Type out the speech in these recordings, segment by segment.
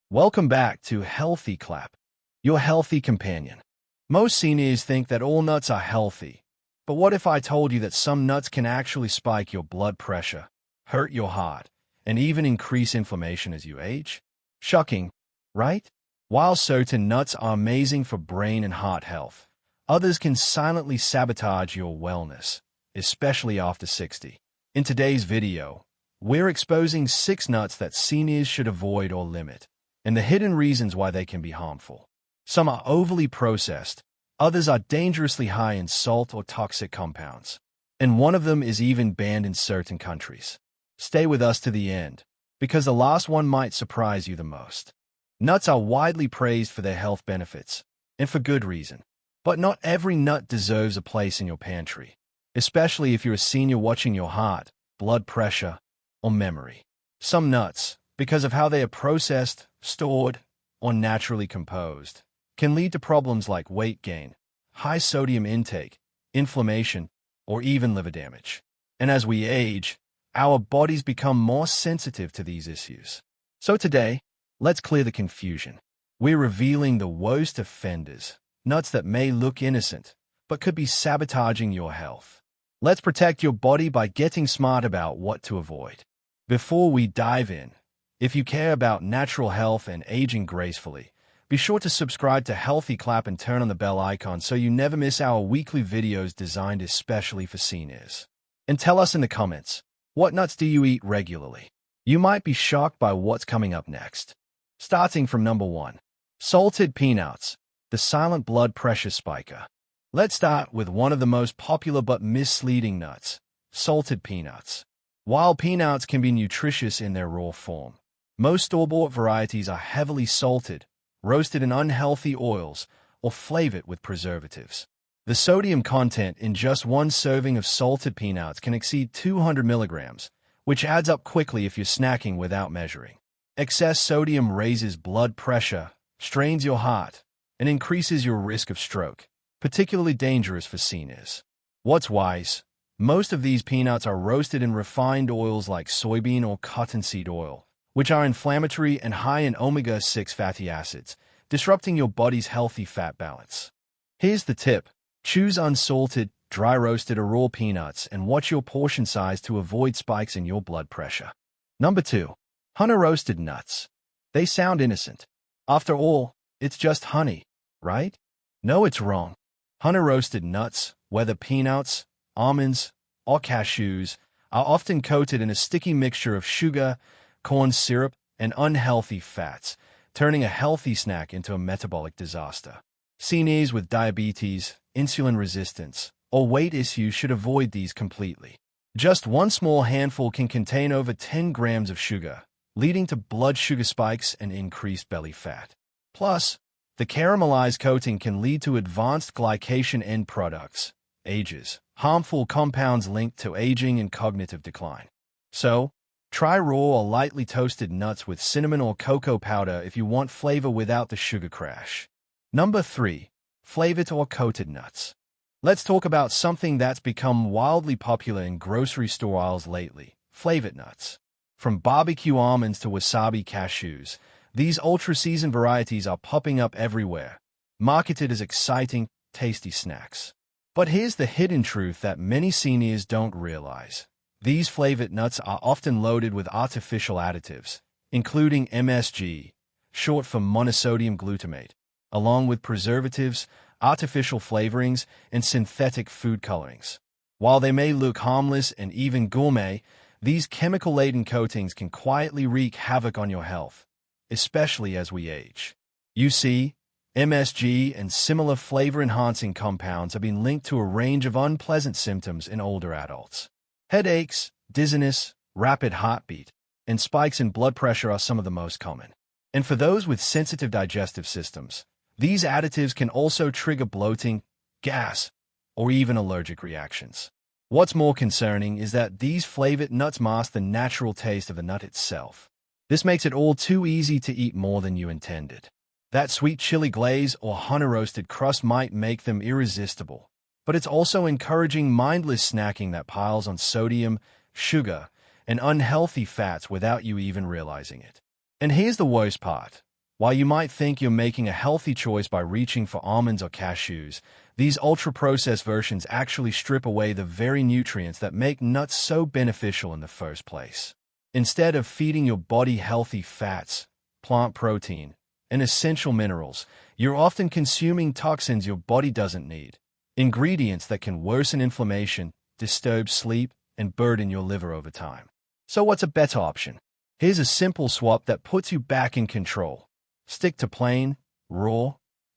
Welcome back to Healthy Clap, your healthy companion. Most seniors think that all nuts are healthy, but what if I told you that some nuts can actually spike your blood pressure, hurt your heart, and even increase inflammation as you age? Shocking, right? While certain nuts are amazing for brain and heart health, others can silently sabotage your wellness, especially after 60. In today's video, we're exposing 6 nuts that seniors should avoid or limit, and the hidden reasons why they can be harmful. Some are overly processed, others are dangerously high in salt or toxic compounds, and one of them is even banned in certain countries. Stay with us to the end, because the last one might surprise you the most. Nuts are widely praised for their health benefits, and for good reason. But not every nut deserves a place in your pantry, especially if you're a senior watching your heart, blood pressure, or memory. Some nuts, because of how they are processed, stored, or naturally composed, can lead to problems like weight gain, high sodium intake, inflammation, or even liver damage. And as we age, our bodies become more sensitive to these issues. So today, let's clear the confusion. We're revealing the worst offenders, nuts that may look innocent, but could be sabotaging your health. Let's protect your body by getting smart about what to avoid. Before we dive in, if you care about natural health and aging gracefully, be sure to subscribe to Healthy Clap and turn on the bell icon so you never miss our weekly videos designed especially for seniors. And tell us in the comments, what nuts do you eat regularly? You might be shocked by what's coming up next. Starting from number 1, salted peanuts, the silent blood pressure spiker. Let's start with one of the most popular but misleading nuts, salted peanuts. While peanuts can be nutritious in their raw form, most store-bought varieties are heavily salted, roasted in unhealthy oils, or flavored with preservatives. The sodium content in just one serving of salted peanuts can exceed 200 milligrams, which adds up quickly if you're snacking without measuring. Excess sodium raises blood pressure, strains your heart, and increases your risk of stroke, particularly dangerous for seniors. What's wise? Most of these peanuts are roasted in refined oils like soybean or cottonseed oil, which are inflammatory and high in omega-6 fatty acids, disrupting your body's healthy fat balance. Here's the tip. Choose unsalted, dry-roasted or raw peanuts and watch your portion size to avoid spikes in your blood pressure. Number 2. Honey-roasted nuts. They sound innocent. After all, it's just honey, right? No, it's wrong. Honey-roasted nuts, whether peanuts, almonds, or cashews, are often coated in a sticky mixture of sugar, corn syrup, and unhealthy fats, turning a healthy snack into a metabolic disaster. Seniors with diabetes, insulin resistance, or weight issues should avoid these completely. Just one small handful can contain over 10 grams of sugar, leading to blood sugar spikes and increased belly fat. Plus, the caramelized coating can lead to advanced glycation end products, AGEs, harmful compounds linked to aging and cognitive decline. So, try raw or lightly toasted nuts with cinnamon or cocoa powder if you want flavor without the sugar crash. Number 3. Flavored or coated nuts. Let's talk about something that's become wildly popular in grocery store aisles lately, flavored nuts. From barbecue almonds to wasabi cashews, these ultra-seasoned varieties are popping up everywhere, marketed as exciting, tasty snacks. But here's the hidden truth that many seniors don't realize. These flavored nuts are often loaded with artificial additives, including MSG, short for monosodium glutamate, along with preservatives, artificial flavorings, and synthetic food colorings. While they may look harmless and even gourmet, these chemical-laden coatings can quietly wreak havoc on your health, especially as we age. You see, MSG and similar flavor-enhancing compounds have been linked to a range of unpleasant symptoms in older adults. Headaches, dizziness, rapid heartbeat, and spikes in blood pressure are some of the most common. And for those with sensitive digestive systems, these additives can also trigger bloating, gas, or even allergic reactions. What's more concerning is that these flavored nuts mask the natural taste of the nut itself. This makes it all too easy to eat more than you intended. That sweet chili glaze or honey-roasted crust might make them irresistible, but it's also encouraging mindless snacking that piles on sodium, sugar, and unhealthy fats without you even realizing it. And here's the worst part. While you might think you're making a healthy choice by reaching for almonds or cashews, these ultra-processed versions actually strip away the very nutrients that make nuts so beneficial in the first place. Instead of feeding your body healthy fats, plant protein, and essential minerals, you're often consuming toxins your body doesn't need, ingredients that can worsen inflammation, disturb sleep, and burden your liver over time. So what's a better option? Here's a simple swap that puts you back in control. Stick to plain, raw,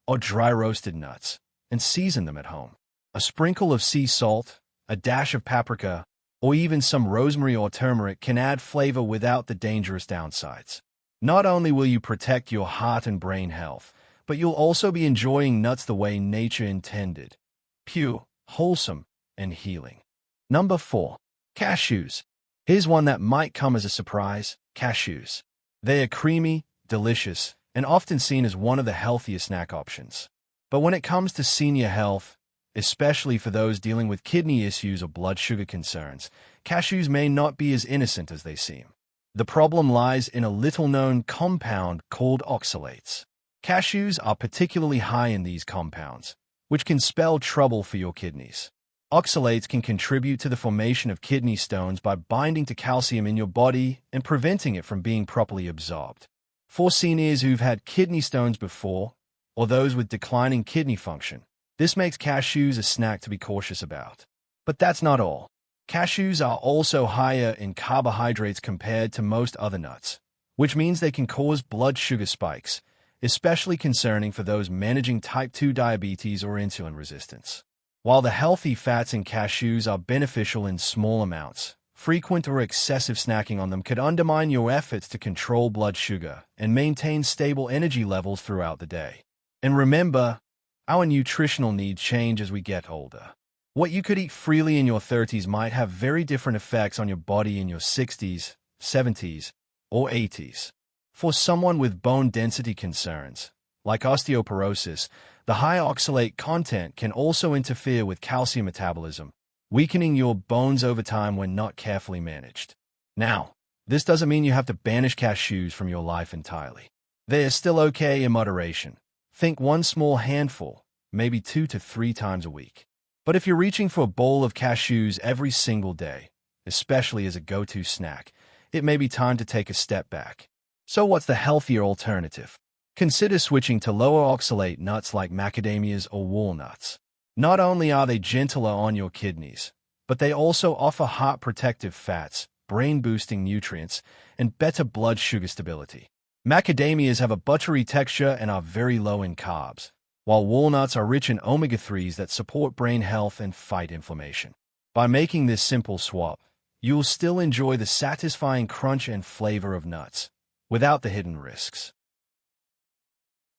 or dry roasted nuts, and season them at home. A sprinkle of sea salt, a dash of paprika, or even some rosemary or turmeric can add flavor without the dangerous downsides. Not only will you protect your heart and brain health, but you'll also be enjoying nuts the way nature intended. Pure, wholesome, and healing. Number 4. Cashews. Here's one that might come as a surprise. Cashews. They are creamy, delicious, and often seen as one of the healthiest snack options. But when it comes to senior health, especially for those dealing with kidney issues or blood sugar concerns, cashews may not be as innocent as they seem. The problem lies in a little-known compound called oxalates. Cashews are particularly high in these compounds, which can spell trouble for your kidneys. Oxalates can contribute to the formation of kidney stones by binding to calcium in your body and preventing it from being properly absorbed. For seniors who've had kidney stones before, or those with declining kidney function, this makes cashews a snack to be cautious about. But that's not all. Cashews are also higher in carbohydrates compared to most other nuts, which means they can cause blood sugar spikes, especially concerning for those managing type 2 diabetes or insulin resistance. While the healthy fats in cashews are beneficial in small amounts, frequent or excessive snacking on them could undermine your efforts to control blood sugar and maintain stable energy levels throughout the day. And remember, our nutritional needs change as we get older. What you could eat freely in your 30s might have very different effects on your body in your 60s, 70s, or 80s. For someone with bone density concerns, like osteoporosis, the high oxalate content can also interfere with calcium metabolism, weakening your bones over time when not carefully managed. Now, this doesn't mean you have to banish cashews from your life entirely. They are still okay in moderation. Think one small handful, maybe 2 to 3 times a week. But if you're reaching for a bowl of cashews every single day, especially as a go-to snack, it may be time to take a step back. So what's the healthier alternative? Consider switching to lower oxalate nuts like macadamias or walnuts. Not only are they gentler on your kidneys, but they also offer heart-protective fats, brain-boosting nutrients, and better blood sugar stability. Macadamias have a buttery texture and are very low in carbs, while walnuts are rich in omega-3s that support brain health and fight inflammation. By making this simple swap, you'll still enjoy the satisfying crunch and flavor of nuts, without the hidden risks.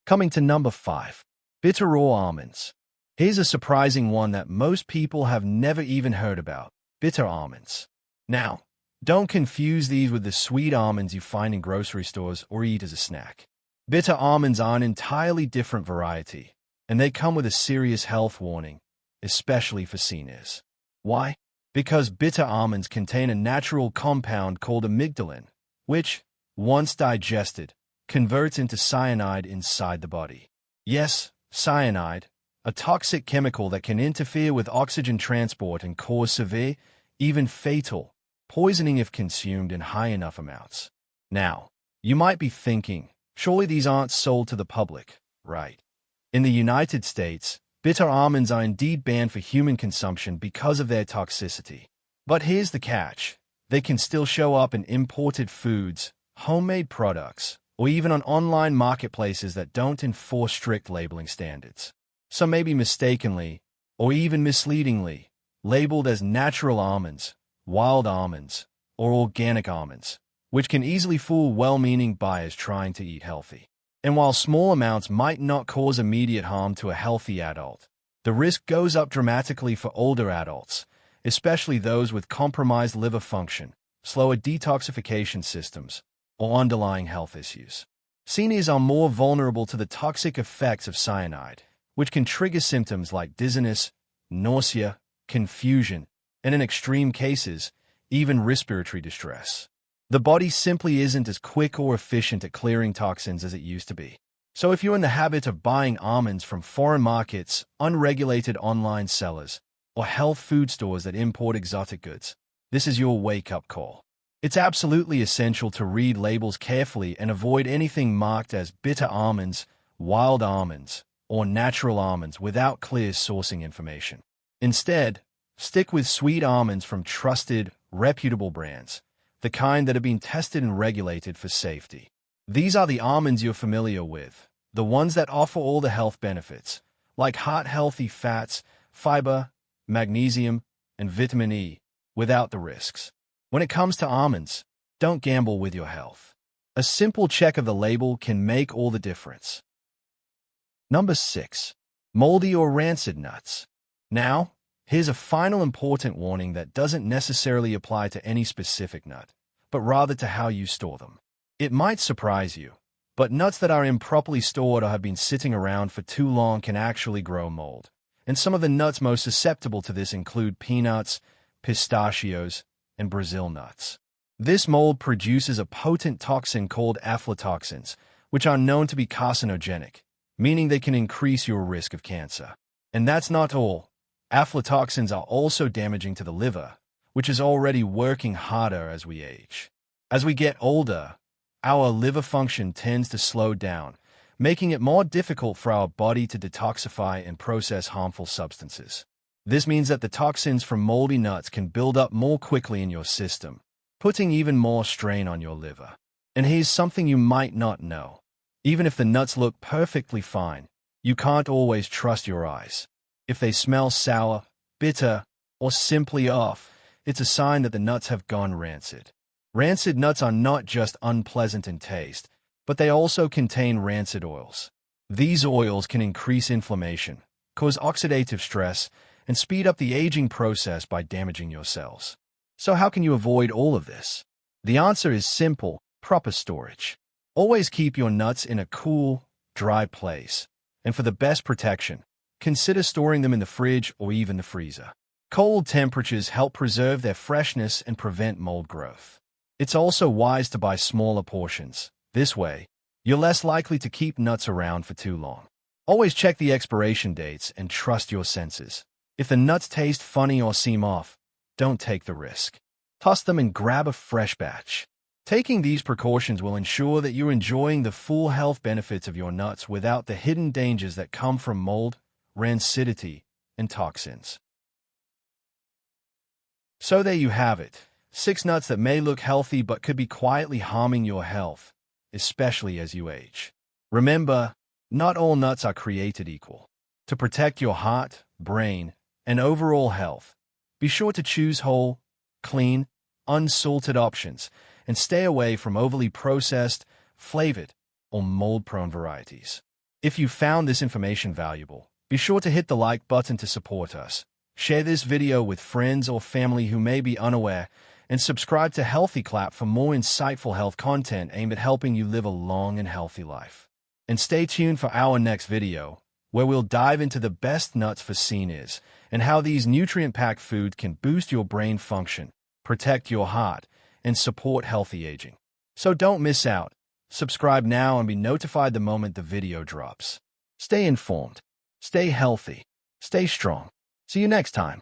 Coming to number 5. Bitter raw almonds. Here's a surprising one that most people have never even heard about. Bitter almonds. Now, don't confuse these with the sweet almonds you find in grocery stores or eat as a snack. Bitter almonds are an entirely different variety, and they come with a serious health warning, especially for seniors. Why? Because bitter almonds contain a natural compound called amygdalin, which, once digested, converts into cyanide inside the body. Yes, cyanide, a toxic chemical that can interfere with oxygen transport and cause severe, even fatal, poisoning if consumed in high enough amounts. Now, you might be thinking, surely these aren't sold to the public, right? In the United States, bitter almonds are indeed banned for human consumption because of their toxicity. But here's the catch. They can still show up in imported foods, homemade products, or even on online marketplaces that don't enforce strict labeling standards. Some may be mistakenly, or even misleadingly, labeled as natural almonds, wild almonds, or organic almonds, which can easily fool well-meaning buyers trying to eat healthy. And while small amounts might not cause immediate harm to a healthy adult, the risk goes up dramatically for older adults, especially those with compromised liver function, slower detoxification systems, or underlying health issues. Seniors are more vulnerable to the toxic effects of cyanide, which can trigger symptoms like dizziness, nausea, confusion, and in extreme cases, even respiratory distress. The body simply isn't as quick or efficient at clearing toxins as it used to be. So if you're in the habit of buying almonds from foreign markets, unregulated online sellers, or health food stores that import exotic goods, this is your wake-up call. It's absolutely essential to read labels carefully and avoid anything marked as bitter almonds, wild almonds, or natural almonds without clear sourcing information. Instead, stick with sweet almonds from trusted, reputable brands, the kind that have been tested and regulated for safety. These are the almonds you're familiar with, the ones that offer all the health benefits, like heart-healthy fats, fiber, magnesium, and vitamin E, without the risks. When it comes to almonds, don't gamble with your health. A simple check of the label can make all the difference. Number 6. Moldy or rancid nuts. Now, here's a final important warning that doesn't necessarily apply to any specific nut, but rather to how you store them. It might surprise you, but nuts that are improperly stored or have been sitting around for too long can actually grow mold. And some of the nuts most susceptible to this include peanuts, pistachios, and Brazil nuts. This mold produces a potent toxin called aflatoxins, which are known to be carcinogenic, meaning they can increase your risk of cancer. And that's not all. Aflatoxins are also damaging to the liver, which is already working harder as we age. As we get older, our liver function tends to slow down, making it more difficult for our body to detoxify and process harmful substances. This means that the toxins from moldy nuts can build up more quickly in your system, putting even more strain on your liver. And here's something you might not know. Even if the nuts look perfectly fine, you can't always trust your eyes. If they smell sour, bitter, or simply off, it's a sign that the nuts have gone rancid. Rancid nuts are not just unpleasant in taste, but they also contain rancid oils. These oils can increase inflammation, cause oxidative stress, and speed up the aging process by damaging your cells. So how can you avoid all of this? The answer is simple: proper storage. Always keep your nuts in a cool, dry place. And for the best protection, consider storing them in the fridge or even the freezer. Cold temperatures help preserve their freshness and prevent mold growth. It's also wise to buy smaller portions. This way, you're less likely to keep nuts around for too long. Always check the expiration dates and trust your senses. If the nuts taste funny or seem off, don't take the risk. Toss them and grab a fresh batch. Taking these precautions will ensure that you're enjoying the full health benefits of your nuts without the hidden dangers that come from mold, rancidity, and toxins. So there you have it. 6 nuts that may look healthy but could be quietly harming your health, especially as you age. Remember, not all nuts are created equal. To protect your heart, brain, and overall health, be sure to choose whole, clean, unsalted options and stay away from overly processed, flavored, or mold-prone varieties. If you found this information valuable, be sure to hit the like button to support us. Share this video with friends or family who may be unaware, and subscribe to Healthy Clap for more insightful health content aimed at helping you live a long and healthy life. And stay tuned for our next video, where we'll dive into the best nuts for seniors and how these nutrient-packed foods can boost your brain function, protect your heart, and support healthy aging. So don't miss out. Subscribe now and be notified the moment the video drops. Stay informed, stay healthy, stay strong. See you next time.